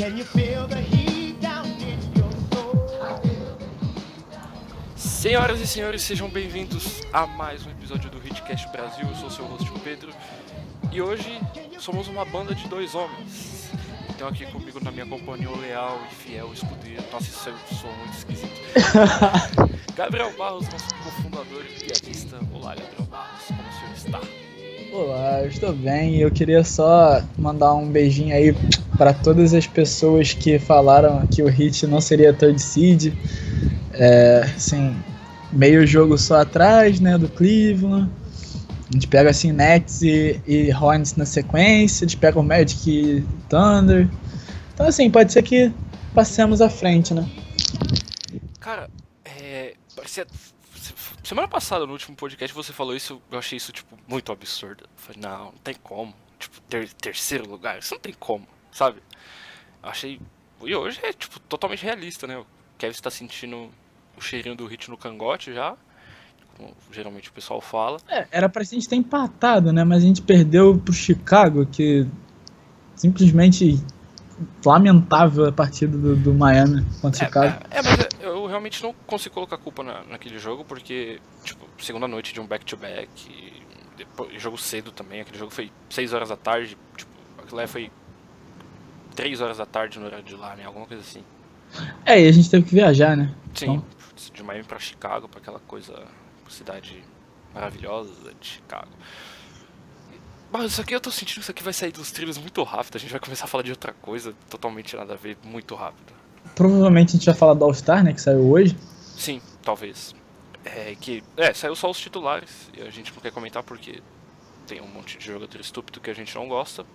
Can you feel the heat down in your soul? Senhoras e senhores, sejam bem-vindos a mais um episódio do Hitcast Brasil. Eu sou o seu host, o Pedro, e hoje somos uma banda de dois homens. Então aqui comigo na minha companhia o leal e fiel escudeiro. Nossa, isso é um som muito esquisito. Gabriel Barros, nosso cofundador e piadista. Olá, Gabriel Barros, como o senhor está? Olá, eu estou bem. Eu queria só mandar um beijinho aí para todas as pessoas que falaram que o Heat não seria third seed. Assim, meio jogo só atrás, né, do Cleveland. A gente pega assim Nets e Hornets na sequência, a gente pega o Magic e Thunder. Então assim, pode ser que passemos à frente, né? Cara, parecia... Semana passada, no último podcast, você falou isso, eu achei isso, tipo, muito absurdo. Eu falei, não tem como. Tipo, terceiro lugar, isso não tem como, sabe? Eu achei... E hoje é, tipo, totalmente realista, né? O Kevin está sentindo o cheirinho do Heat no cangote já, como geralmente o pessoal fala. Era pra gente ter empatado, né? Mas a gente perdeu pro Chicago, que simplesmente lamentável a partida do Miami contra o Chicago. Mas eu realmente não consigo colocar culpa naquele jogo, porque, tipo, segunda noite de um back-to-back, depois, jogo cedo também, aquele jogo foi 6 horas da tarde, tipo, aquilo lá foi 3 horas da tarde no horário de lá, né, alguma coisa assim. E a gente teve que viajar, né? Sim, então, de Miami pra Chicago, pra aquela coisa, cidade maravilhosa de Chicago. Mas isso aqui eu tô sentindo que isso aqui vai sair dos trilhos muito rápido, a gente vai começar a falar de outra coisa totalmente nada a ver, muito rápido. Provavelmente a gente vai falar do All-Star, né, que saiu hoje. Sim, talvez. Saiu só os titulares, e a gente não quer comentar porque tem um monte de jogador estúpido que a gente não gosta.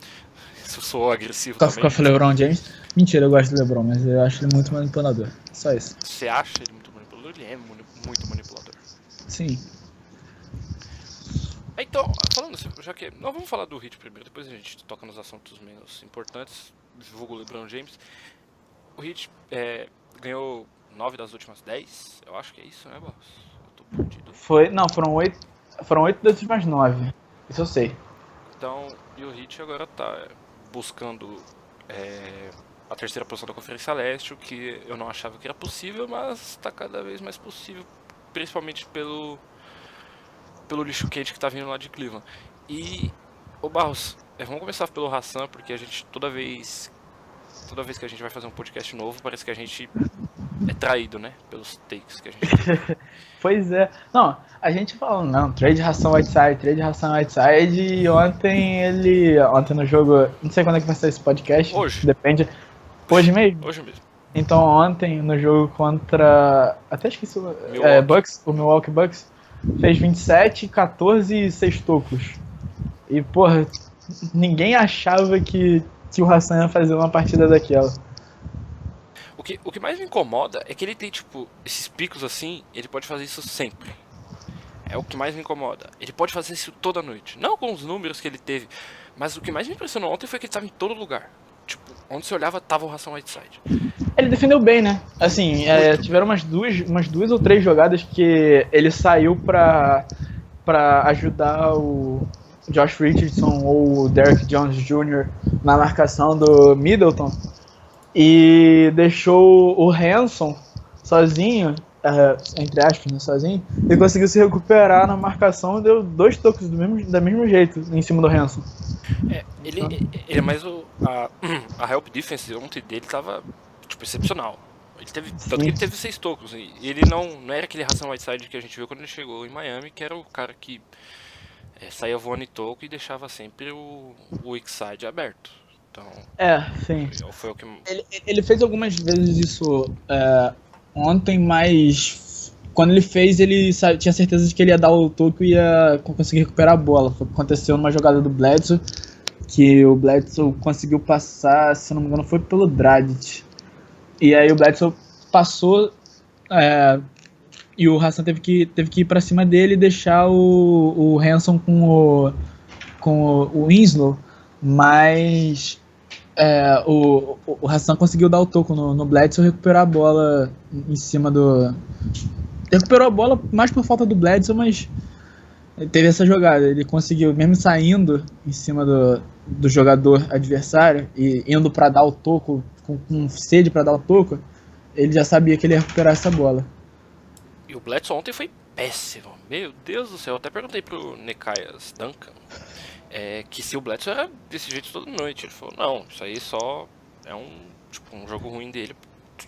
Isso soou agressivo também. Com o LeBron James. Mentira, eu gosto do LeBron, mas eu acho ele muito manipulador. Só isso. Você acha ele muito manipulador? Ele é muito manipulador. Sim. Então, falando assim, já que... Nós vamos falar do Heat primeiro, depois a gente toca nos assuntos menos importantes, divulga o LeBron James. O Heat ganhou 9 das últimas 10, eu acho que é isso, né, Barros? Eu tô perdido. Foram 8 das últimas 9, isso eu sei. Então, e o Heat agora tá buscando a terceira posição da Conferência Leste, o que eu não achava que era possível, mas tá cada vez mais possível, principalmente pelo lixo quente que tá vindo lá de Cleveland. E, Barros, vamos começar pelo Hassan, porque a gente, toda vez que a gente vai fazer um podcast novo, parece que a gente é traído, né, pelos takes que a gente Pois é. Não, a gente falou, não, trade Hassan Whiteside, e ontem no jogo, não sei quando é que vai ser esse podcast. Hoje. Depende. Hoje mesmo? Hoje mesmo. Então ontem, no jogo contra, até esqueci o Milwaukee Bucks, fez 27, 14 e 6 tocos. E, porra, ninguém achava que o Hassan ia fazer uma partida daquela. O que mais me incomoda é que ele tem, tipo, esses picos assim, ele pode fazer isso sempre. É o que mais me incomoda. Ele pode fazer isso toda noite. Não com os números que ele teve, mas o que mais me impressionou ontem foi que ele estava em todo lugar. Tipo, onde você olhava, tava o Hassan Whiteside. Ele defendeu bem, né? Assim, tiveram umas duas ou três jogadas que ele saiu pra ajudar o Josh Richardson ou o Derrick Jones Jr. na marcação do Middleton e deixou o Hanson sozinho, entre aspas, né, sozinho, e conseguiu se recuperar na marcação e deu 2 tocos do mesmo jeito em cima do Hanson. Ele é mais a help defense ontem dele tava, tipo, excepcional. Tanto que ele teve 6 tocos. E ele não era aquele Hassan Whiteside que a gente viu quando ele chegou em Miami, que era o cara que saía voando em toco e deixava sempre o weak side aberto. Então, sim. Foi o que... Ele fez algumas vezes isso ontem, mas quando ele fez, ele tinha certeza de que ele ia dar o toco e ia conseguir recuperar a bola. Aconteceu numa jogada do Bledsoe, que o Bledsoe conseguiu passar, se não me engano, foi pelo Dragic. E aí o Bledsoe passou e o Hassan teve que ir pra cima dele e deixar o Hanson com o Winslow, mas o Hassan conseguiu dar o toco no Bledsoe e recuperar a bola em cima do... Recuperou a bola mais por falta do Bledsoe, mas teve essa jogada. Ele conseguiu, mesmo saindo em cima do jogador adversário e indo para dar o toco com sede pra dar o toco, ele já sabia que ele ia recuperar essa bola. E o Bledsoe ontem foi péssimo. Meu Deus do céu, eu até perguntei pro Nekias Duncan que se o Bledsoe era desse jeito toda noite. Ele falou, não, isso aí só é um jogo ruim dele.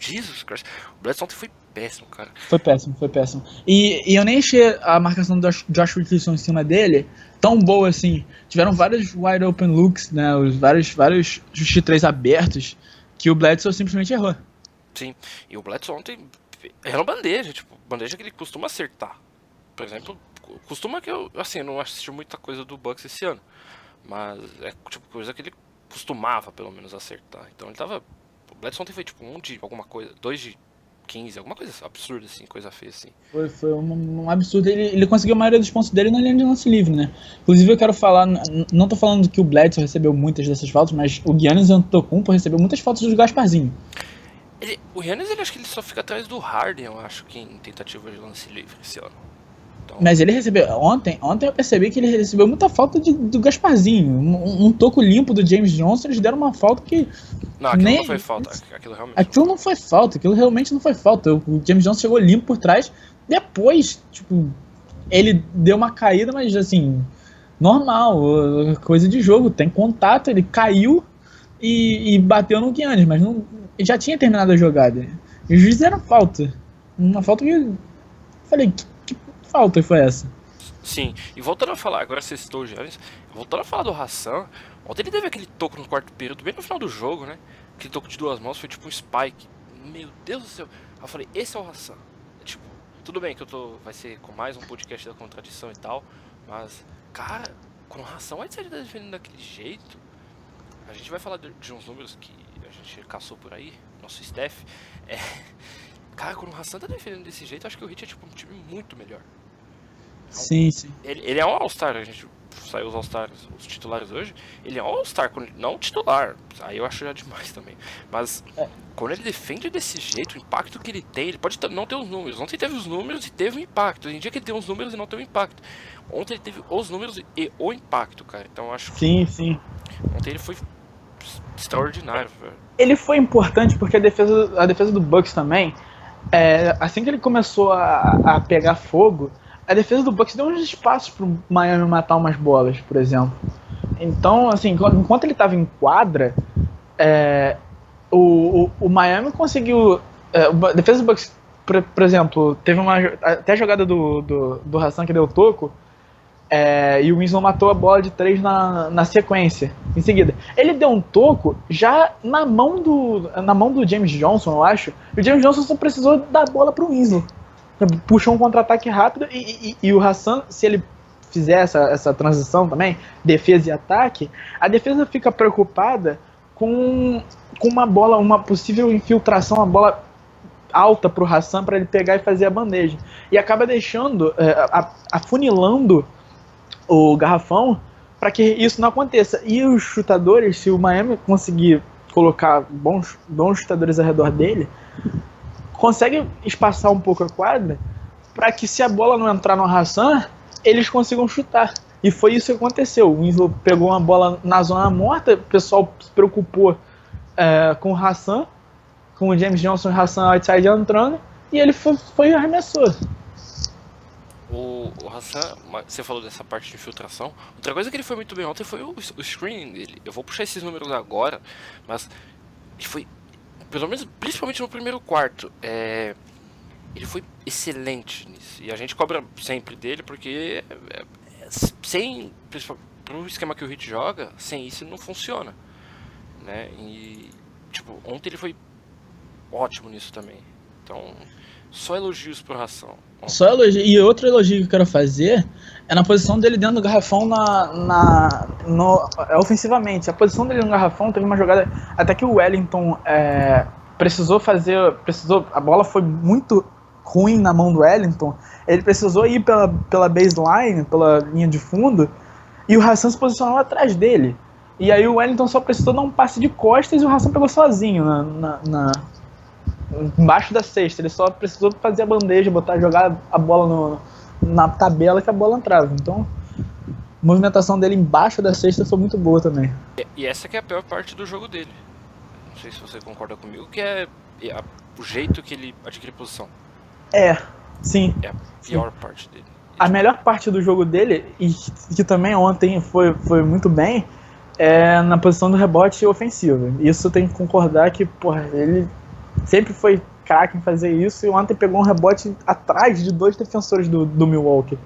Jesus Christ, o Bledsoe ontem foi péssimo, cara. Foi péssimo, foi péssimo. E eu nem achei a marcação do Josh Richardson em cima dele tão boa assim. Tiveram vários wide open looks, né? Vários X3 abertos que o Bledsoe simplesmente errou. Sim, e o Bledsoe ontem era bandeja, tipo, bandeja que ele costuma acertar. Por exemplo, costuma que eu não assisti muita coisa do Bucks esse ano, mas é tipo coisa que ele costumava pelo menos acertar. Então ele tava. O Bledsoe ontem foi tipo 1 de alguma coisa, 2 de 15, alguma coisa absurda assim, coisa feia assim. Foi um absurdo. Ele conseguiu a maioria dos pontos dele na linha de lance livre, né? Inclusive eu quero falar, não tô falando que o Bledsoe recebeu muitas dessas faltas, mas o Giannis Antetokounmpo recebeu muitas faltas do Gasparzinho. O Giannis, ele acho que ele só fica atrás do Harden, eu acho, que em tentativa de lance livre esse ano. Então... Mas ele recebeu, ontem eu percebi que ele recebeu muita falta do Gasparzinho. Um toco limpo do James Johnson, eles deram uma falta que... Não, aquilo não foi falta, aquilo não foi falta, aquilo realmente não foi falta. O James Johnson chegou limpo por trás, depois, tipo, ele deu uma caída, mas assim, normal, coisa de jogo, tem contato, ele caiu e bateu no Giannis, mas não, já tinha terminado a jogada. E os juízes deram falta, uma falta que eu falei, que falta foi essa? Sim, e voltando a falar, agora você citou o Giannis, voltando a falar do Hassan, ontem ele teve aquele toco no quarto período, bem no final do jogo, né? Aquele toco de 2 mãos, foi tipo um spike. Meu Deus do céu. Eu falei, esse é o Hassan. Tipo, tudo bem que vai ser com mais um podcast da contradição e tal, mas, cara, quando o Hassan vai sair defendendo daquele jeito, a gente vai falar de uns números que a gente caçou por aí, nosso Steph. Cara, quando o Hassan tá defendendo desse jeito, eu acho que o Heat é tipo um time muito melhor. Sim. Ele é um All-Star, a gente saiu os All-Stars, os titulares hoje. Ele é um All-Star, não titular, aí eu acho já demais também. Mas quando ele defende desse jeito, o impacto que ele tem, ele pode não ter os números. Ontem teve os números e teve o impacto. Tem dia que ele tem os números e não tem o impacto. Ontem ele teve os números e o impacto, cara. Então eu acho que sim. ontem ele foi extraordinário, velho. Ele foi importante porque a defesa do Bucks também, assim que ele começou a pegar fogo, a defesa do Bucks deu uns espaços pro Miami matar umas bolas, por exemplo. Então, assim, enquanto ele estava em quadra, o Miami conseguiu... a defesa do Bucks, por exemplo, teve até a jogada do Hassan que deu toco, e o Winslow matou a bola de 3 na sequência, em seguida. Ele deu um toco já na mão do James Johnson, eu acho, e o James Johnson só precisou dar a bola pro Winslow. Puxou um contra-ataque rápido e o Hassan, se ele fizer essa transição também, defesa e ataque, a defesa fica preocupada com uma possível infiltração, uma bola alta pro Hassan para ele pegar e fazer a bandeja. E acaba deixando, afunilando o garrafão para que isso não aconteça. E os chutadores, se o Miami conseguir colocar bons chutadores ao redor dele, consegue espaçar um pouco a quadra para que, se a bola não entrar no Hassan, eles consigam chutar. E foi isso que aconteceu. O Winslow pegou uma bola na zona morta, o pessoal se preocupou com o Hassan, com o James Johnson e o Hassan outside entrando, e ele foi e arremessou. O Hassan, você falou dessa parte de infiltração. Outra coisa que ele foi muito bem ontem foi o screening dele. Eu vou puxar esses números agora, mas ele foi, pelo menos, principalmente no primeiro quarto, ele foi excelente nisso. E a gente cobra sempre dele porque pro esquema que o Heat joga, sem isso não funciona, né? E tipo, ontem ele foi ótimo nisso também. Então, só elogios pro Hassan. Só elogio. E outro elogio que eu quero fazer é na posição dele dentro do garrafão ofensivamente. A posição dele no garrafão teve uma jogada até que o Wellington a bola foi muito ruim na mão do Wellington, ele precisou ir pela baseline, pela linha de fundo, e o Hassan se posicionou atrás dele. E aí o Wellington só precisou dar um passe de costas e o Hassan pegou sozinho embaixo da cesta. Ele só precisou fazer a bandeja, jogar a bola na tabela que a bola entrava. Então, a movimentação dele embaixo da cesta foi muito boa também. E essa que é a pior parte do jogo dele. não sei se você concorda comigo, que é o jeito que ele adquire posição. Sim. É a pior parte dele. A melhor parte do jogo dele, e que também ontem foi muito bem, é na posição do rebote ofensivo. Isso tem que concordar que, porra, ele sempre foi craque em fazer isso, e ontem pegou um rebote atrás de 2 defensores do Milwaukee.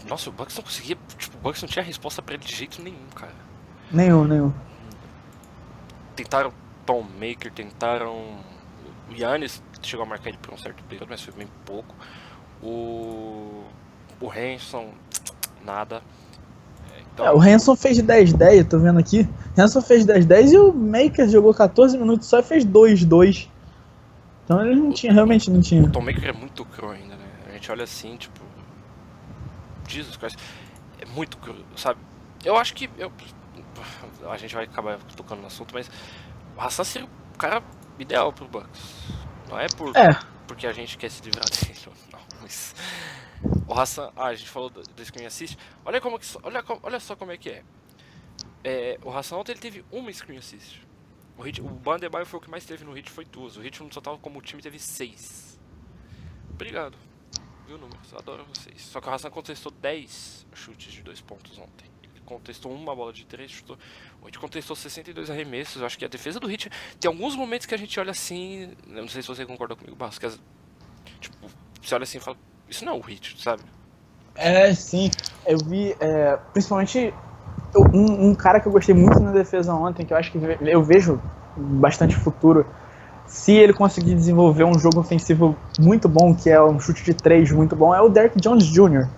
Nossa, o Bucks não conseguia. Tipo, o Bucks não tinha resposta pra ele de jeito nenhum, cara. Nenhum. Tentaram Tom Maker, tentaram. O Giannis chegou a marcar ele por um certo período, mas foi bem pouco. O Hanson, nada. Então, O Hanson fez 10-10, eu tô vendo aqui. Hanson fez 10-10 e o Maker jogou 14 minutos só e fez 2-2. Então ele não tinha, realmente não tinha. o Tom Maker é muito cru ainda, né? A gente olha assim, tipo. Jesus Christ. É muito cru, sabe? Eu acho que. A gente vai acabar tocando no assunto, mas o Hassan seria o cara ideal pro Bucks. Não é porque a gente quer se livrar dele, não. Mas. O Hassan. A gente falou do Screen Assist. Olha só como é que é. O Hassan ontem ele teve uma Screen Assist. O Bam Adebayo foi o que mais teve no Heat, foi 2. O Heat no total como time teve 6. Obrigado. Viu, números? Adoro vocês. Só que o Hassan contestou 10 chutes de 2 pontos ontem. Ele contestou uma bola de 3, chutou. O Heat contestou 62 arremessos. Eu acho que a defesa do Heat tem alguns momentos que a gente olha assim. Eu não sei se você concorda comigo, Barros. Que tipo, você olha assim e fala: isso não é o Heat, sabe? Sim. Eu vi, principalmente, um cara que eu gostei muito na defesa ontem, que eu acho que eu vejo bastante futuro. Se ele conseguir desenvolver um jogo ofensivo muito bom, que é um chute de 3 muito bom, é o Derrick Jones Jr.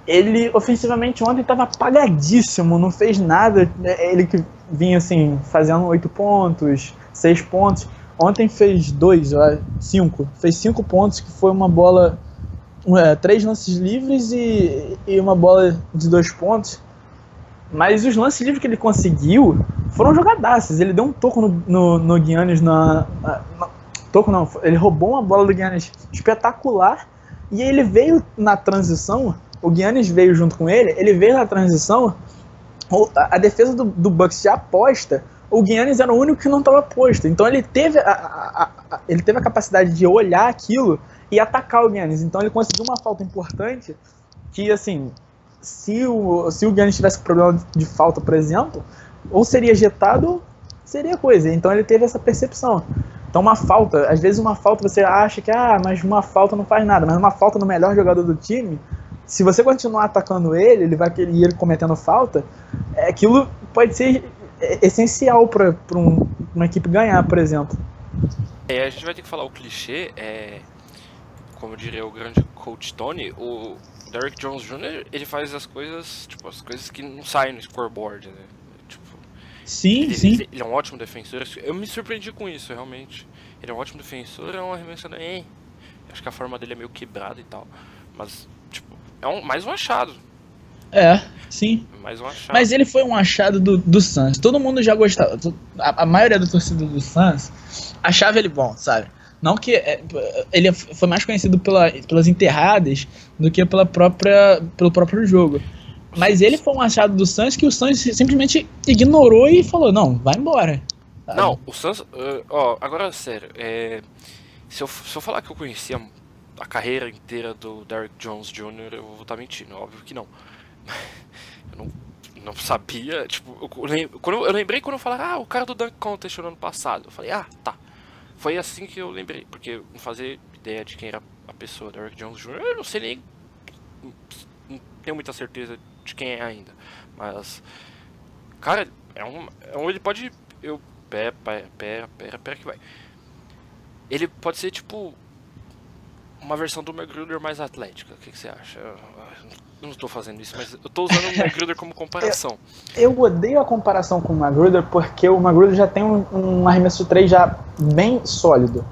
Ele, ofensivamente, ontem estava apagadíssimo, não fez nada. Ele que vinha, assim, fazendo 8 pontos, 6 pontos. Ontem fez 5. Fez 5 pontos, que foi uma bola... 3 lances livres e uma bola de 2 pontos. Mas os lances livres que ele conseguiu foram jogadaços. Ele deu um toco no Giannis toco não, ele roubou uma bola do Giannis espetacular. E ele veio na transição. O Giannis veio junto com ele veio na transição. A defesa do Bucks já aposta. O Giannis era o único que não estava posto. Então ele teve a capacidade de olhar aquilo e atacar o Giannis. Então ele conseguiu uma falta importante que, assim, se o Giannis tivesse problema de falta, por exemplo, ou seria ejetado ou seria coisa. Então ele teve essa percepção. Então uma falta, às vezes uma falta você acha que mas uma falta não faz nada, mas uma falta no melhor jogador do time, se você continuar atacando ele, ele cometendo falta, aquilo pode ser essencial para uma equipe ganhar, por exemplo. A gente vai ter que falar o clichê, como diria o grande coach Tony, o Derrick Jones Jr., ele faz as coisas que não saem no scoreboard, né? Tipo, sim. Ele é um ótimo defensor. Eu me surpreendi com isso, realmente. Ele é um ótimo defensor, é um arremessador. Acho que a forma dele é meio quebrada e tal. Mas, tipo, mais um achado. Sim. Mais um achado. Mas ele foi um achado do Suns. Todo mundo já gostava. A maioria da torcida do Suns achava ele bom, sabe? Não que ele foi mais conhecido pelas enterradas do que pelo próprio jogo. Mas ele foi um achado do Suns que o Suns simplesmente ignorou e falou: não, vai embora. Sabe? Não, o Suns. Agora, sério. Se eu falar que eu conhecia a carreira inteira do Derrick Jones Jr., eu vou estar mentindo. Óbvio que não. Eu não sabia. Tipo, eu lembrei quando eu falava: o cara do Dunk Contest no ano passado. Eu falei: tá. Foi assim que eu lembrei, porque eu não fazia ideia de quem era a pessoa, Derrick Jones Jr. Eu não sei nem. Não tenho muita certeza de quem é ainda. Mas. Cara, ele pode. Pera que vai. Ele pode ser tipo. Uma versão do McGruder mais atlética. O que você acha? Eu não estou fazendo isso, mas eu estou usando o McGruder como comparação. Eu odeio a comparação com o McGruder porque o McGruder já tem um arremesso de 3 já bem sólido.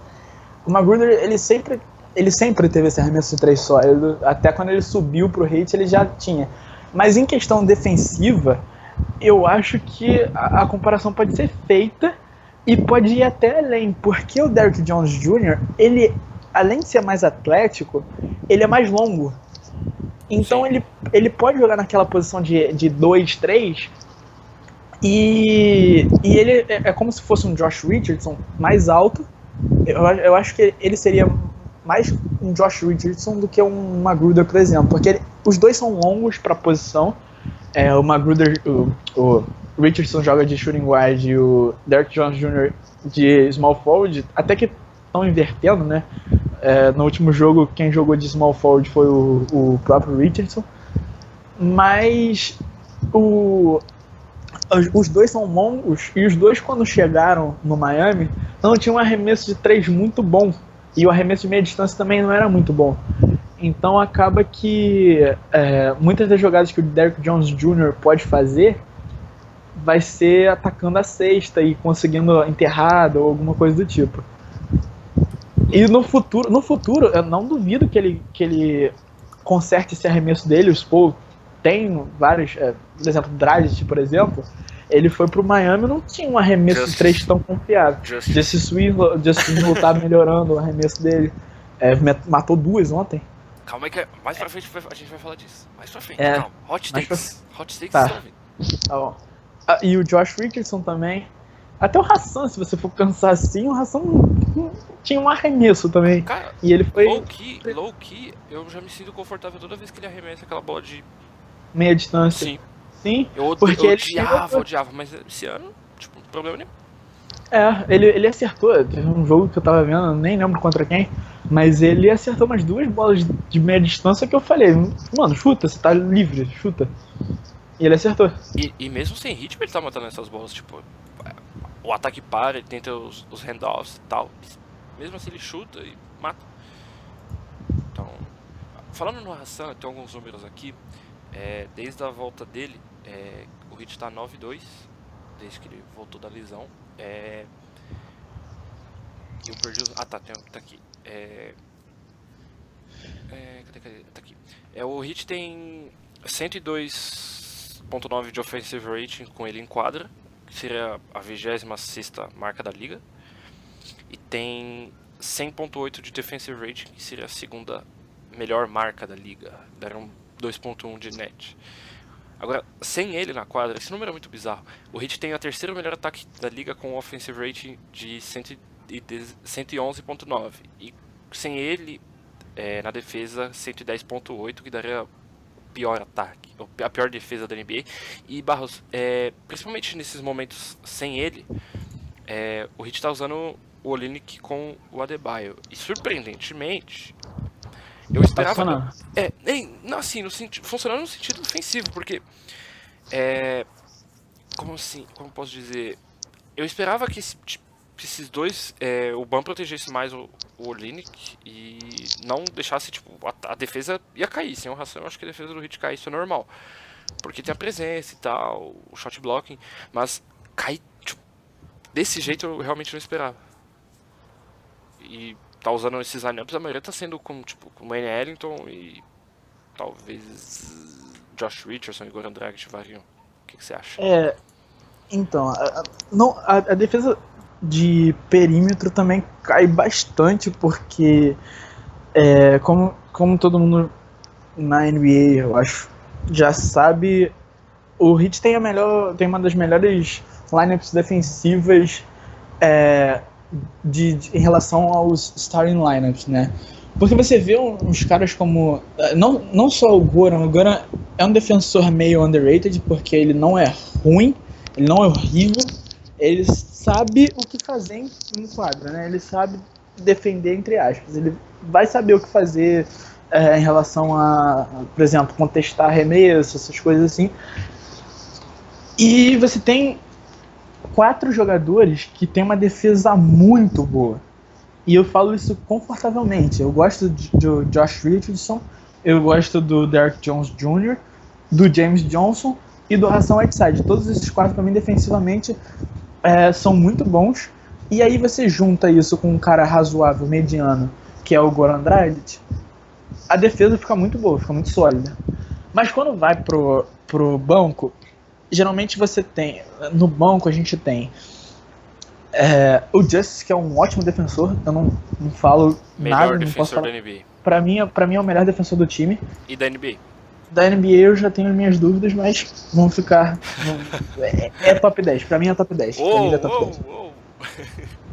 O McGruder, ele sempre teve esse arremesso de 3 sólido, até quando ele subiu pro Heat ele já tinha. Mas em questão defensiva, eu acho que a comparação pode ser feita e pode ir até além, porque o Derrick Jones Jr., ele, além de ser mais atlético, ele é mais longo. Então ele pode jogar naquela posição de 2, 3 E ele é como se fosse um Josh Richardson mais alto. Eu acho que ele seria mais um Josh Richardson do que um Magruder, por exemplo, porque os dois são longos para a posição. O Magruder, o Richardson joga de shooting guard e o Derrick Jones Jr. de small forward, até que estão invertendo, né? No último jogo, quem jogou de small forward foi o próprio Richardson, mas os dois são longos e os dois, quando chegaram no Miami, não tinham um arremesso de 3 muito bom e o arremesso de meia distância também não era muito bom. Então acaba que muitas das jogadas que o Derrick Jones Jr. pode fazer vai ser atacando a cesta e conseguindo enterrada ou alguma coisa do tipo. E no futuro eu não duvido que ele conserte esse arremesso dele. O Spo tem vários, por exemplo, Dragic, por exemplo, ele foi pro Miami e não tinha um arremesso de 3 tão confiável. Justice Winslow tá melhorando o arremesso dele. Matou 2 ontem. Calma aí que mais pra frente a gente vai falar disso. Mais pra frente, calma. Hot takes tá. Estão vindo. Tá bom. E o Josh Richardson também. Até o Hassan, se você for pensar assim, o Hassan tinha um arremesso também. Cara, e ele foi low key, eu já me sinto confortável toda vez que ele arremessa aquela bola de meia distância. Sim. Eu odiava, mas esse ano, tipo, problema nenhum. Ele acertou. Teve um jogo que eu tava vendo, nem lembro contra quem, mas ele acertou umas 2 bolas de meia distância que eu falei, mano, chuta, você tá livre, chuta. E ele acertou. E mesmo sem ritmo ele tá matando essas bolas, tipo, o ataque para, ele tenta os handoffs e tal. Mesmo assim ele chuta e mata. Então, falando no Hassan, tem alguns números aqui. Desde a volta dele, o Heat tá 9-2, desde que ele voltou da lesão. Eu perdi os... tá aqui. Cadê? Tá aqui. O Heat tem 102.9 de offensive rating com ele em quadra, que seria a 26ª marca da liga. E tem 100.8 de defensive rating, que seria a 2ª melhor marca da liga. Deram 2.1 de net. Agora, sem ele na quadra, esse número é muito bizarro. O Heat tem a 3ª melhor ataque da liga com um offensive rating de 111.9. E sem ele, na defesa, 110.8, que daria o pior ataque, a pior defesa da NBA. E Barros, principalmente nesses momentos sem ele, o Heat está usando o Olynyk com o Adebayo. E surpreendentemente, eu esperava... funcionando no sentido ofensivo, porque... como posso dizer? Eu esperava que esses dois... o Ban protegesse mais o Olynyk e não deixasse, tipo... A defesa ia cair. Sem o Hassan, eu acho que a defesa do Heat cair, isso é normal. Porque tem a presença e tal, o shot blocking. Mas cair, tipo, desse jeito eu realmente não esperava. E... tá usando esses lineups, a maioria tá sendo com o Wayne Ellington e talvez Josh Richardson e Goran Dragic variam. O que você acha? Então, a defesa de perímetro também cai bastante, porque como todo mundo na NBA, eu acho, já sabe, o Heat tem uma das melhores lineups defensivas em relação aos starting lineups, né? Porque você vê uns caras como... Não só o Goran é um defensor meio underrated, porque ele não é ruim, ele não é horrível, ele sabe o que fazer em quadra, né? Ele sabe defender, entre aspas. Ele vai saber o que fazer em relação a, por exemplo, contestar arremesso, essas coisas assim. E você tem 4 jogadores que tem uma defesa muito boa. E eu falo isso confortavelmente. Eu gosto do Josh Richardson, eu gosto do Derrick Jones Jr., do James Johnson e do Hassan Whiteside. Todos esses 4 para mim defensivamente são muito bons. E aí você junta isso com um cara razoável, mediano, que é o Goran Dragic, a defesa fica muito boa, fica muito sólida. Mas quando vai pro banco, geralmente você tem... No banco a gente tem o Justice, que é um ótimo defensor. Eu não falo melhor nada, defensor não posso falar. da NBA. Pra mim é o melhor defensor do time. E da NBA. Da NBA eu já tenho minhas dúvidas, mas vamos ficar. É top 10. Pra mim é top 10. Pra mim ele é top 10. Uou.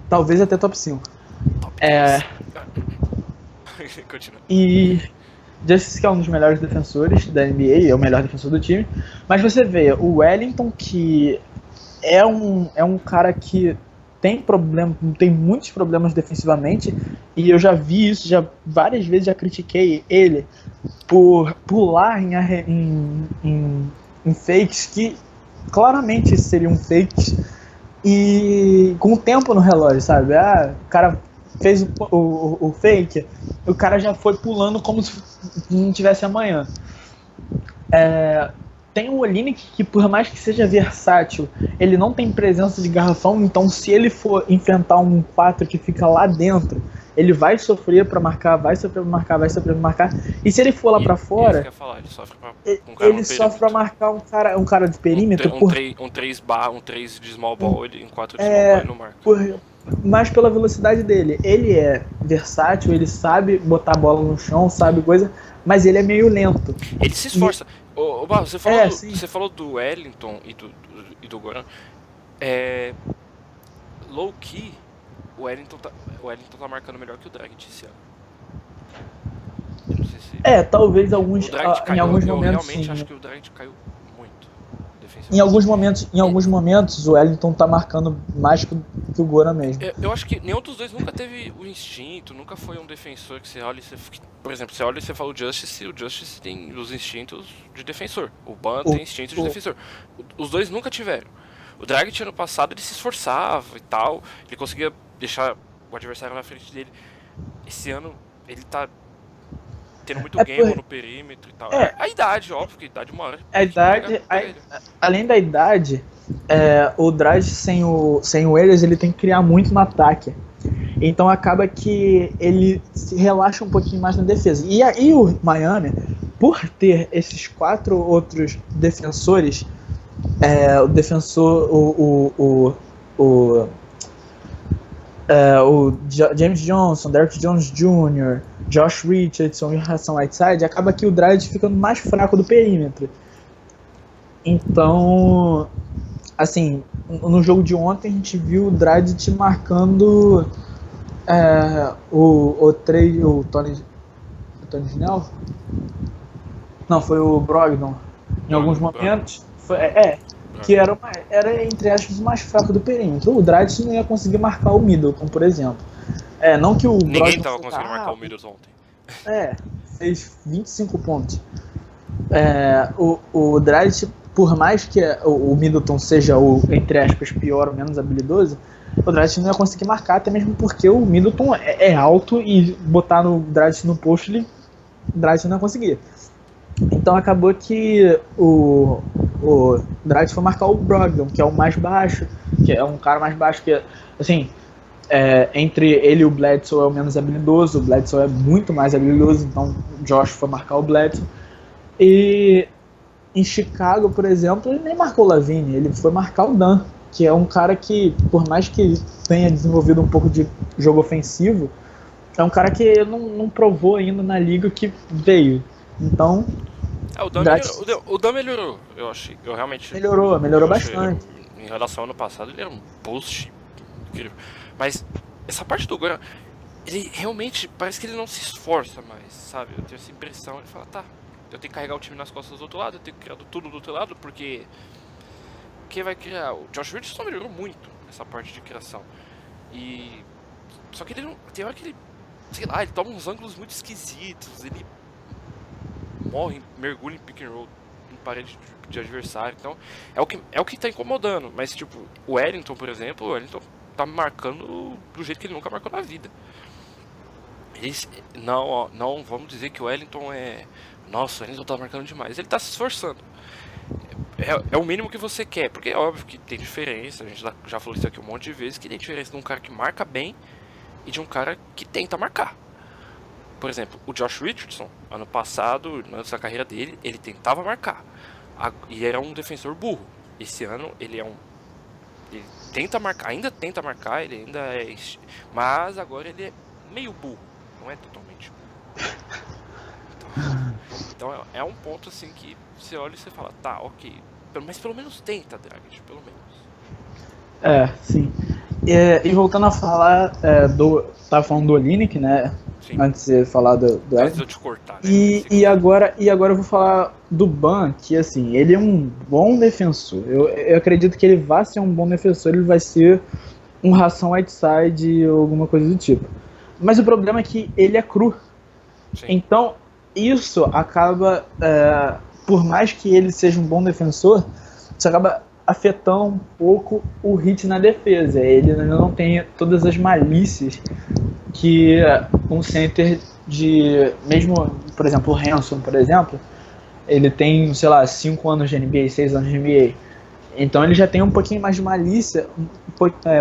Talvez até top 5. Top É. 10. Continua. E Justice, que é um dos melhores defensores da NBA, é o melhor defensor do time. Mas você vê, o Wellington, que é um cara que tem muitos problemas defensivamente, e eu já vi isso, já várias vezes já critiquei ele por pular em fakes que claramente seriam fakes e com o tempo no relógio, sabe? O cara fez o fake, o cara já foi pulando como se não tivesse amanhã. Tem o Olynyk que, por mais que seja versátil, ele não tem presença de garrafão, então se ele for enfrentar um 4 que fica lá dentro, ele vai sofrer pra marcar, vai sofrer pra marcar, e se ele for lá pra fora, ele sofre pra, ele sofre pra marcar um cara de perímetro. Um 3 de small ball, ele, em 4 de small ball ele não marca. Mas pela velocidade dele, ele é versátil, ele sabe botar a bola no chão, sabe coisa, mas ele é meio lento. Ele se esforça. Barro, você falou do Wellington e do Goran. Low key, o Wellington tá marcando melhor que o Dragic esse ano. Eu não sei se... talvez em alguns momentos. Eu realmente acho que o Dragic caiu muito. Em alguns momentos, o Wellington tá marcando mais que o Goran mesmo. Eu acho que nenhum dos dois nunca teve o instinto, nunca foi um defensor que você olha e você... Por exemplo, você olha e você fala o Justice tem os instintos de defensor. O Ban tem instinto de defensor. Os dois nunca tiveram. O Dragic ano passado ele se esforçava e tal, ele conseguia deixar o adversário na frente dele. Esse ano ele tá tendo muito game no perímetro e tal. A idade, óbvio que a idade uma hora. Além da idade, o Dragic sem o Elias, ele tem que criar muito no ataque. Então acaba que ele se relaxa um pouquinho mais na defesa. E aí o Miami, por ter esses 4 outros defensores, o defensor, o James Johnson, Derrick Jones Jr., Josh Richardson e Hassan Whiteside, acaba que o Dragic ficando mais fraco do perímetro. Então, assim, no jogo de ontem a gente viu o Dragic marcando o Tony Snell? Não, foi o Brogdon. Em alguns momentos, que era entre aspas o mais fraco do perímetro. O Dragic não ia conseguir marcar o Middleton, por exemplo. Não que o Ninguém tava conseguindo marcar o Middleton ontem. Fez 25 pontos. O Dragic, por mais que o Middleton seja o, entre aspas, pior ou menos habilidoso, o Dragic não ia conseguir marcar, até mesmo porque o Middleton é alto e botar no Dragic no post, o Dragic não ia conseguir. Então acabou que o Dragic foi marcar o Brogdon, que é o mais baixo, que é um cara mais baixo que, assim, entre ele e o Bledsoe é o menos habilidoso. O Bledsoe é muito mais habilidoso, então o Josh foi marcar o Bledsoe. E em Chicago, por exemplo, ele nem marcou o Lavine, ele foi marcar o Dan, que é um cara que, por mais que tenha desenvolvido um pouco de jogo ofensivo, é um cara que não provou ainda na liga que veio. Então, o Dan melhorou, eu achei. Eu realmente melhorou bastante. Em relação ao ano passado, ele era um boost incrível. Mas essa parte do Goran, ele realmente parece que ele não se esforça mais, sabe? Eu tenho essa impressão, ele fala, tá, eu tenho que carregar o time nas costas do outro lado, eu tenho que criar tudo do outro lado, porque quem vai criar? O Josh Richardson melhorou muito essa parte de criação. Só que ele não. Tem hora que ele, sei lá, ele toma uns ângulos muito esquisitos, ele mergulha em pick and roll em parede de adversário. Então, é o que tá incomodando. Mas, tipo, o Wellington, por exemplo, o Wellington tá marcando do jeito que ele nunca marcou na vida. Não vamos dizer que o Wellington é... Nossa, o Wellington tá marcando demais. Ele tá se esforçando. É o mínimo que você quer. Porque é óbvio que tem diferença. A gente já falou isso aqui um monte de vezes. Que tem diferença de um cara que marca bem e de um cara que tenta marcar. Por exemplo, o Josh Richardson, ano passado, antes da carreira dele, ele tentava marcar. E era um defensor burro. Esse ano ele ele tenta marcar, ainda tenta marcar, ele ainda é... Mas agora ele é meio burro, não é totalmente burro. Então é um ponto assim que você olha e você fala, tá, ok. Mas pelo menos tenta, Dragic, pelo menos. Sim. E voltando a falar tava falando do Olynyk, né? Sim. Antes de falar do Antes de eu te cortar, né? E agora eu vou falar do Ban, que assim, ele é um bom defensor. Eu acredito que ele vai ser um bom defensor, ele vai ser um Ração Whiteside ou alguma coisa do tipo. Mas o problema é que ele é cru. Sim. Então, isso acaba, por mais que ele seja um bom defensor, isso acaba afetando um pouco o Heat na defesa. Ele ainda não tem todas as malícias que um center mesmo, por exemplo, o Hanson, por exemplo, ele tem, sei lá, 5 anos de NBA, 6 anos de NBA. Então ele já tem um pouquinho mais de malícia,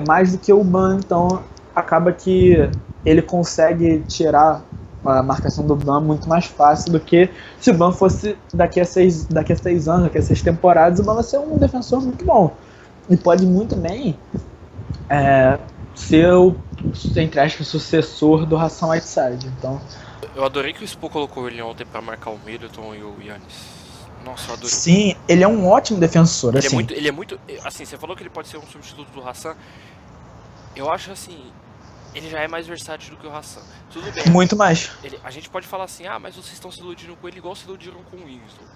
mais do que o Ban, então acaba que ele consegue tirar a marcação do Ban muito mais fácil do que se o Ban fosse daqui a 6 anos, daqui a 6 temporadas, o Ban vai ser um defensor muito bom. E pode muito bem ser o, entre aspas, sucessor do Ração Whiteside. Então, eu adorei que o Spo colocou ele ontem pra marcar o Middleton e o Giannis. Nossa, eu adorei. Sim, ele é um ótimo defensor. Ele é muito. Assim, você falou que ele pode ser um substituto do Hassan. Eu acho assim. Ele já é mais versátil do que o Hassan. Tudo bem. Muito mais. A gente pode falar assim, mas vocês estão se iludindo com ele igual se iludiram com o Winslow.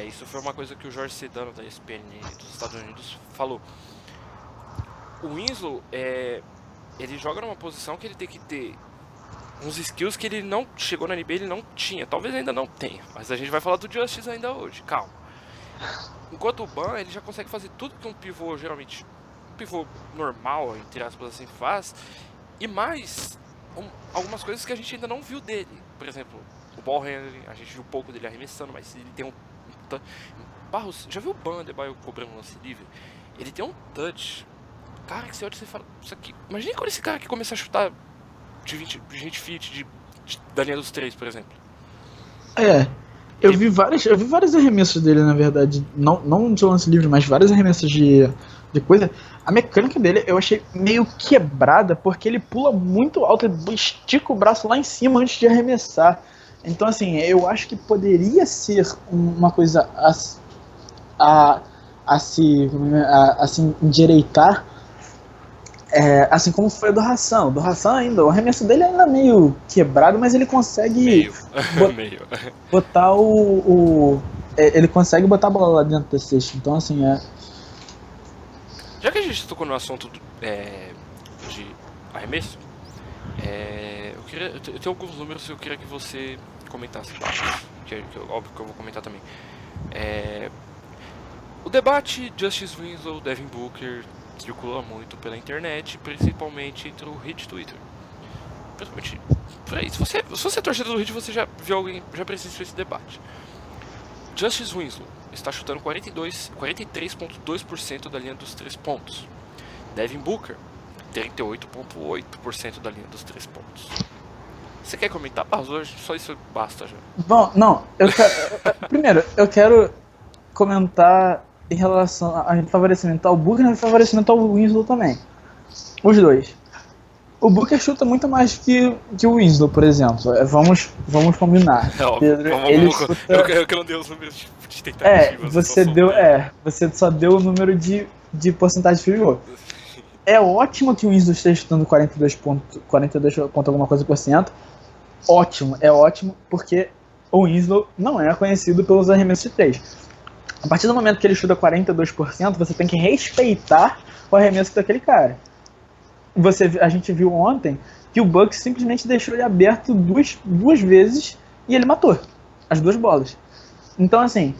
Isso foi uma coisa que o Jorge Sedano da ESPN dos Estados Unidos falou. O Winslow, ele joga numa posição que ele tem que ter uns skills que ele não chegou na NBA, ele não tinha. Talvez ainda não tenha, mas a gente vai falar do Justice ainda hoje, calma. Enquanto o Ban, ele já consegue fazer tudo que um pivô, geralmente, um pivô normal, entre aspas assim, faz. E mais, algumas coisas que a gente ainda não viu dele. Por exemplo, o ball handling, a gente viu pouco dele arremessando, mas ele tem Barros, já viu o Ban Adebayo cobrando um lance livre? Ele tem um touch. Cara, que você olha e você fala, isso aqui. Imagina quando esse cara que começa a chutar de 20 feet da linha dos 3, por exemplo. Eu vi vários arremessos dele, na verdade. Não de lance livre, mas vários arremessos de coisa. A mecânica dele eu achei meio quebrada, porque ele pula muito alto, ele estica o braço lá em cima antes de arremessar. Então, assim, eu acho que poderia ser uma coisa a se endireitar, assim como foi o do Hassan. O do Hassan ainda, o arremesso dele é ainda meio quebrado, mas ele consegue botar ele consegue botar a bola lá dentro da cesta. Então, assim, Já que a gente tocou no assunto de arremesso, eu tenho alguns números que eu queria que você comentasse, que óbvio que eu vou comentar também. O debate Justice Winslow, Devin Booker circula muito pela internet, principalmente entre o Heat e Twitter. Principalmente por aí. Se você é torcedor do Heat, você já viu alguém, já presenciou esse debate. Justice Winslow está chutando 43,2% da linha dos 3 pontos. Devin Booker, 38,8% da linha dos 3 pontos. Você quer comentar? Hoje só isso basta já. Bom, não, primeiro, eu quero comentar em relação a favorecimento ao Booker e favorecimento ao Winslow também. Os dois. O Booker chuta muito mais que o Winslow, por exemplo. Vamos combinar. Pedro, eu não dei os números de tentativas. Você só deu o número de porcentagem de field goal. É ótimo que o Winslow esteja chutando 42 ponto alguma coisa por cento. Ótimo, porque o Winslow não é conhecido pelos arremessos de 3. A partir do momento que ele chuta 42%, você tem que respeitar o arremesso daquele cara. A gente viu ontem que o Bucks simplesmente deixou ele aberto duas vezes e ele matou as 2 bolas. Então, assim,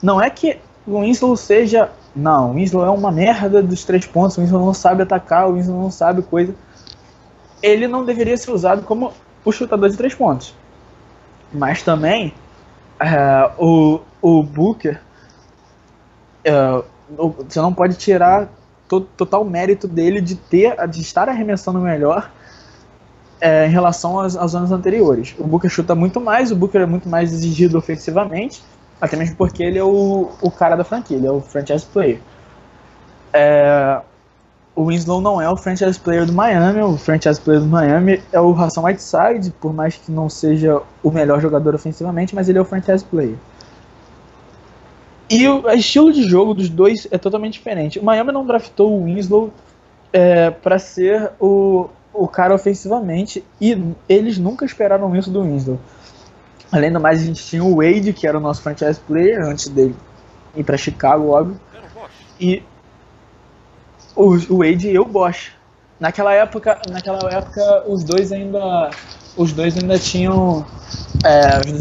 não é que o Winslow seja... Não, o Winslow é uma merda dos 3 pontos, o Winslow não sabe atacar, o Winslow não sabe coisa. Ele não deveria ser usado como o chutador de 3 pontos. Mas também, o Booker... você não pode tirar total mérito dele de estar arremessando melhor em relação aos anos anteriores. O Booker chuta muito mais, o Booker é muito mais exigido ofensivamente, até mesmo porque ele é o cara da franquia, ele é o franchise player. o Winslow não é o franchise player do Miami. O franchise player do Miami é o Hassan Whiteside, por mais que não seja o melhor jogador ofensivamente, mas ele é o franchise player. E o estilo de jogo dos dois é totalmente diferente. O Miami não draftou o Winslow para ser o cara ofensivamente, e eles nunca esperaram isso do Winslow. Além do mais, a gente tinha o Wade, que era o nosso franchise player, antes dele ir para Chicago, óbvio. E o Wade e o Bosh. Naquela época os dois ainda tinham, os dois ainda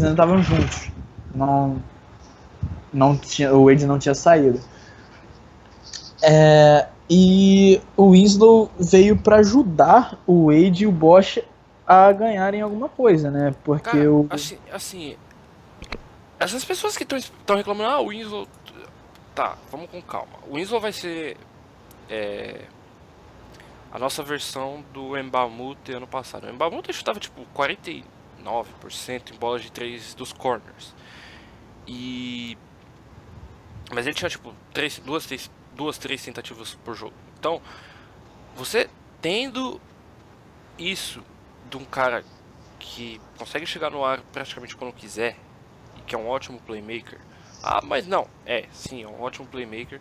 estavam juntos. Não tinha, o Wade não tinha saído. E o Winslow veio para ajudar o Wade e o Bosh a ganharem alguma coisa, né? Porque Cara, assim, essas pessoas que estão reclamando, o Winslow... Tá, vamos com calma. O Winslow vai ser a nossa versão do Mbamute ano passado. O Mbamute chutava tipo 49% em bolas de 3 dos corners. Mas ele tinha tipo 2, 3 tentativas por jogo. Então, você tendo isso de um cara que consegue chegar no ar praticamente quando quiser, e que é um ótimo playmaker. Mas não, sim, é um ótimo playmaker.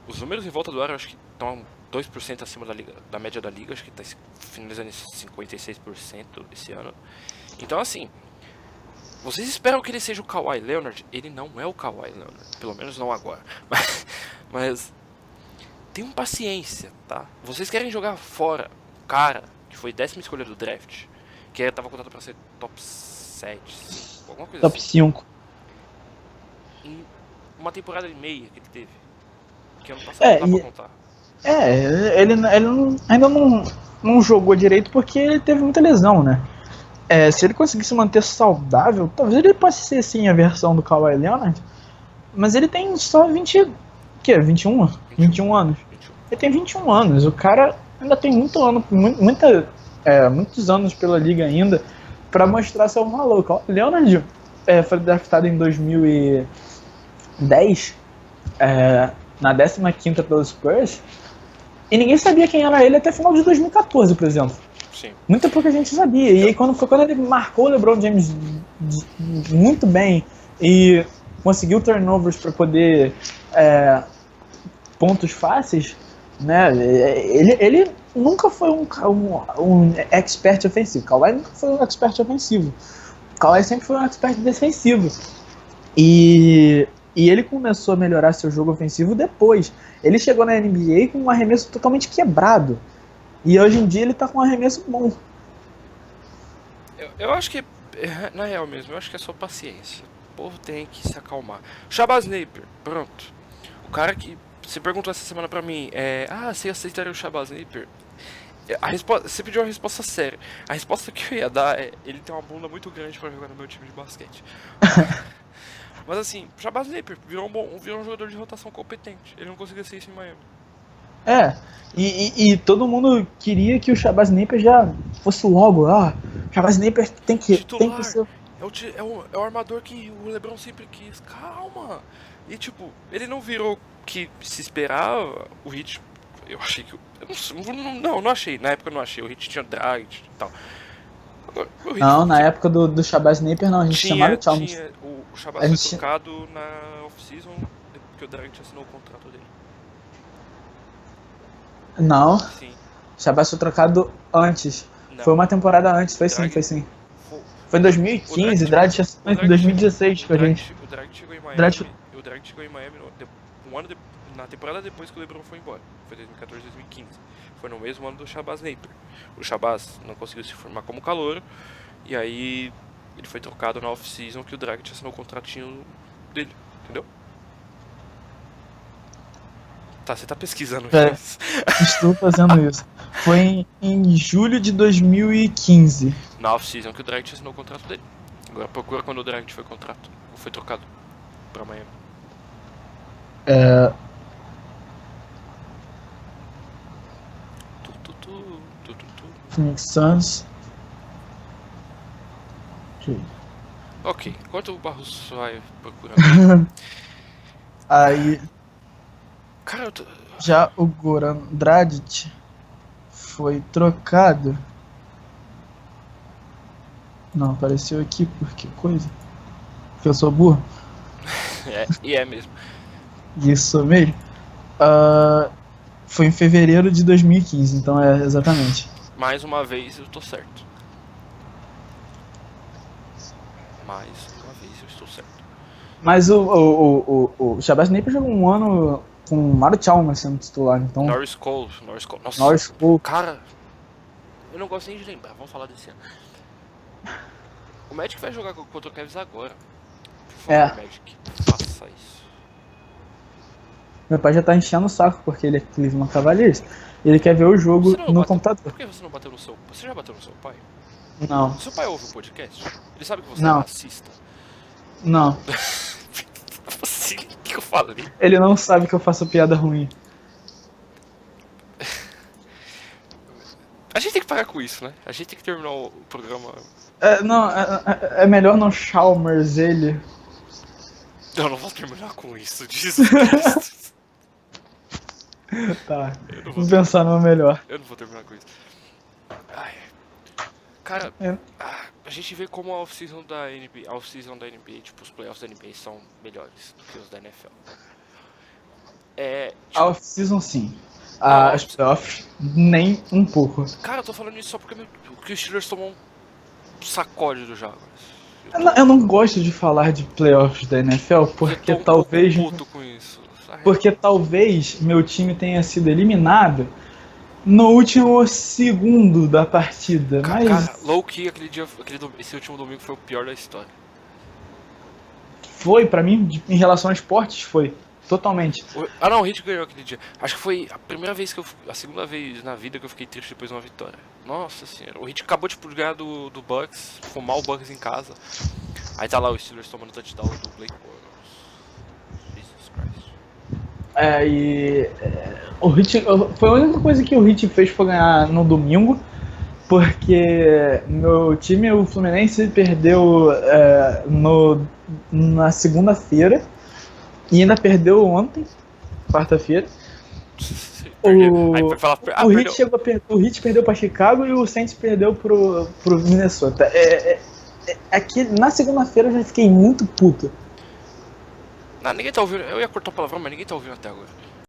Os números em volta do ar eu acho que estão 2% acima da média da liga, acho que está finalizando em 56% esse ano. Então assim, vocês esperam que ele seja o Kawhi Leonard? Ele não é o Kawhi Leonard, pelo menos não agora. Mas tenham paciência, tá? Vocês querem jogar fora o cara que foi 10ª escolha do draft, que estava contado para ser top 7, 5, alguma coisa top assim. 5. Em uma temporada e meia que ele teve, que ano passado não dá pra contar. Ele ainda não jogou direito porque ele teve muita lesão, né? Se ele conseguisse manter saudável, talvez ele possa ser sim a versão do Kawhi Leonard, mas ele tem só 21 anos. 21. Ele tem 21 anos, o cara ainda tem muitos anos pela liga ainda pra mostrar seu valor. O Kawhi Leonard foi draftado em 2010, na 15ª pelos Spurs, e ninguém sabia quem era ele até final de 2014, por exemplo. Sim. Muita pouca gente sabia. E aí quando ele marcou o LeBron James muito bem e conseguiu turnovers para poder pontos fáceis, né? Ele nunca foi um expert ofensivo. Kawhi nunca foi um expert ofensivo. Kawhi sempre foi um expert defensivo. E ele começou a melhorar seu jogo ofensivo depois. Ele chegou na NBA com um arremesso totalmente quebrado. E hoje em dia ele tá com um arremesso bom. Eu acho que, na real mesmo, eu acho que é só paciência. O povo tem que se acalmar. Shabazz Napier, pronto. O cara que... Você perguntou essa semana pra mim, você aceitaria o Shabazz Napier? Você pediu uma resposta séria. A resposta que eu ia dar é: ele tem uma bunda muito grande pra jogar no meu time de basquete. Mas assim, o Shabazz Napier virou um jogador de rotação competente. Ele não conseguia ser isso em Miami. E todo mundo queria que o Shabazz Napier já fosse logo. Shabazz Napier tem que ser... É o armador que o LeBron sempre quis. Calma! E tipo, ele não virou o que se esperava. O Heat, eu achei que... Não achei. Na época eu não achei. O Heat tinha Dragic e tal. Agora, na época do Shabazz Napier não, a gente chamava o Chalmers. O Shabazz foi trocado na off-season, porque o Dragic assinou o contrato dele. Não, Sim. o Shabazz foi trocado antes. Não. Foi uma temporada antes, foi sim. Foi em 2015, o Dragic assinou em 2016 com a gente. O Dragic chegou em Miami, na temporada depois que o LeBron foi embora. Foi 2014, 2015. Foi no mesmo ano do Shabazz Napier. O Shabazz não conseguiu se formar como calouro, e aí ele foi trocado na off-season que o Dragic assinou o contratinho dele, entendeu? Tá, você tá pesquisando isso. Estou fazendo isso. Foi em julho de 2015. Na off-season que o Dragic assinou o contrato dele. Agora procura quando o Dragic foi contrato. Ou foi trocado pra Miami. Phoenix Suns. Ok, enquanto o Barros vai procurando. Aí... Cara, Já o Goran Dragic foi trocado. Não, apareceu aqui por que coisa? Porque eu sou burro. E é mesmo. Isso mesmo. Foi em fevereiro de 2015, então é exatamente. Mais uma vez eu tô certo. Mais uma vez eu estou certo. Mas o Shabazz Napier jogou um ano com o Mario Chalmers sendo titular, então... Norris Cole. Nossa, Norris Cole. cara, eu não gosto nem de lembrar. Vamos falar desse ano. O Magic vai jogar contra o Cavs agora. Por favor, Magic, faça isso. Meu pai já tá enchendo o saco porque ele é Cleveland Cavaliers. Ele quer ver o jogo no computador. Por que você não bateu no seu... Você já bateu no seu pai? Não. Seu pai ouve o podcast? Ele sabe que você Não. é racista? Não. O que eu falei? Ele não sabe que eu faço piada ruim. A gente tem que parar com isso, né? A gente tem que terminar o programa... É melhor não Chalmers ele. Eu não vou terminar com isso, Jesus Cristo. Tá, vou pensar no melhor. Eu não vou terminar com isso. Ai. Cara, a gente vê como a off-season da NBA, tipo, os playoffs da NBA são melhores do que os da NFL. A off-season sim. As playoffs, nem um pouco. Cara, eu tô falando isso só porque o Steelers tomou um sacode do Jaguars. Eu não gosto de falar de playoffs da NFL porque talvez. Puto com isso. Porque talvez meu time tenha sido eliminado no último segundo da partida. Mas. Cara, low-key, esse último domingo foi o pior da história. Foi, pra mim, em relação a esportes, foi. Totalmente. Não, o Heat ganhou aquele dia. Acho que foi a segunda vez na vida que eu fiquei triste depois de uma vitória. Nossa senhora, o Heat acabou de ganhar do Bucks, fumar o Bucks em casa. Aí tá lá o Steelers tomando touchdown do Blake Bortles. Jesus Christ. O Heat, foi a única coisa que o Heat fez foi ganhar no domingo, porque meu time, o Fluminense, perdeu na segunda-feira e ainda perdeu ontem, quarta-feira. O Heat perdeu para Chicago e o Saints perdeu pro Minnesota. Aqui, na segunda-feira eu já fiquei muito puto. Não, ninguém tá ouvindo. Eu ia cortar o palavrão, mas ninguém tá ouvindo até agora.